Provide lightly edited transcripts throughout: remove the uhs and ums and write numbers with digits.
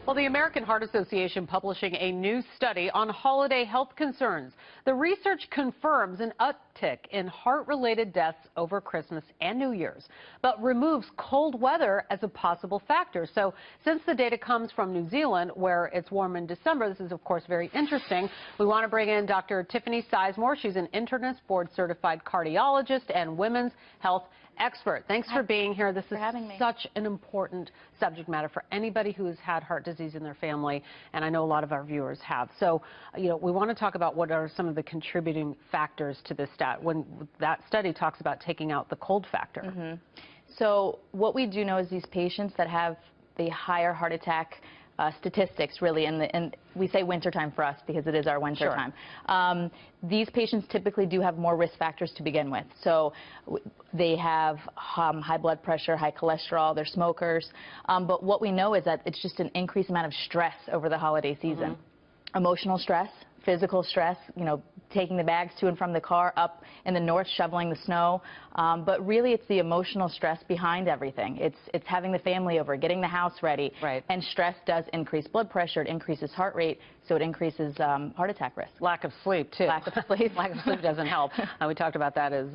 Well, the American Heart Association publishing a new study on holiday health concerns. The research confirms an uptick in heart-related deaths over Christmas and New Year's, but removes cold weather as a possible factor. So since the data comes from New Zealand, where it's warm in December, this is, of course, very interesting. We want to bring in Dr. Tiffany Sizemore. She's an internist, board-certified cardiologist, and women's health expert. Thanks for being here. This is such an important subject matter for anybody who has had heart disease in their family, and I know a lot of our viewers have. So, we want to talk about what are some of the contributing factors to this stat when that study talks about taking out the cold factor. So what we do know is these patients that have the higher heart attack statistics, really, and we say wintertime for us because it is our winter time. These patients typically do have more risk factors to begin with. So they have high blood pressure, high cholesterol, they're smokers. But what we know is that it's just an increased amount of stress over the holiday season. Emotional stress, physical stress, taking the bags to and from the car, up in the north, shoveling the snow. But really, it's the emotional stress behind everything. It's having the family over, getting the house ready. Right. And stress does increase blood pressure, it increases heart rate, so it increases heart attack risk. Lack of sleep, too. Lack of sleep. Lack of sleep doesn't help. We talked about that as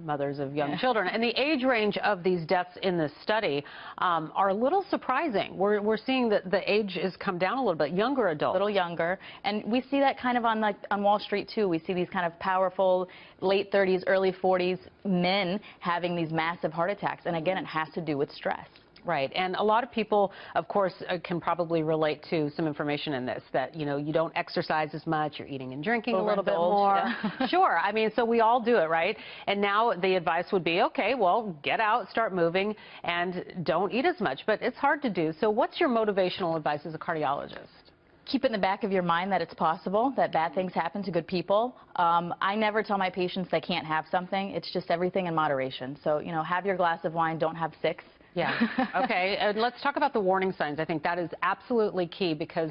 mothers of young children. And the age range of these deaths in this study are a little surprising. We're seeing that the age has come down a little bit, younger adults. A little younger. And we see that kind of on Wall Street, too. We see these kind of powerful late 30s, early 40s men having these massive heart attacks. And again, it has to do with stress. Right, and a lot of people, of course, can probably relate to some information in this, that, you don't exercise as much, you're eating and drinking a little bit more. Yeah. Sure, I mean, so we all do it, right? And now the advice would be, okay, well, get out, start moving, and don't eat as much. But it's hard to do. So what's your motivational advice as a cardiologist? Keep it in the back of your mind that it's possible, that bad things happen to good people. I never tell my patients they can't have something. It's just everything in moderation. So, have your glass of wine, don't have 6. Yeah. Okay. Let's talk about the warning signs. I think that is absolutely key because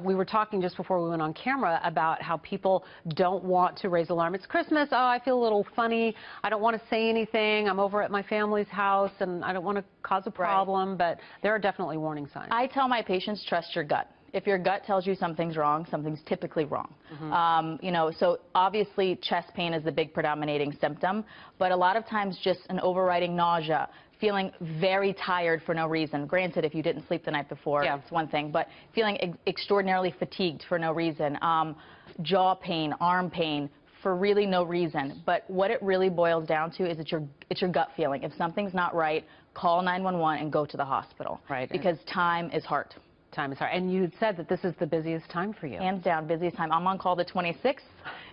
we were talking just before we went on camera about how people don't want to raise alarm. It's Christmas. Oh, I feel a little funny. I don't want to say anything. I'm over at my family's house and I don't want to cause a problem. Right. But there are definitely warning signs. I tell my patients, trust your gut. If your gut tells you something's wrong, something's typically wrong. So obviously chest pain is the big predominating symptom, but a lot of times just an overriding nausea, feeling very tired for no reason. Granted, if you didn't sleep the night before, it's one thing, but feeling extraordinarily fatigued for no reason, jaw pain, arm pain, for really no reason. But what it really boils down to is it's your gut feeling. If something's not right, call 911 and go to the hospital. Right. Because time is hard. Time is hard. And you said that this is the busiest time for you. Hands down, busiest time. I'm on call the 26th,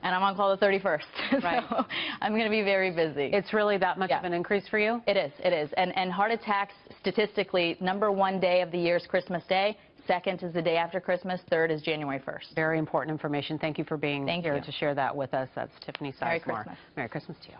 and I'm on call the 31st. Right. So I'm going to be very busy. It's really that much of an increase for you? It is. It is. And heart attacks, statistically, #1 day of the year is Christmas Day. Second is the day after Christmas. Third is January 1st. Very important information. Thank you for being here to share that with us. That's Tiffany Sizemore. Merry Christmas. Merry Christmas to you.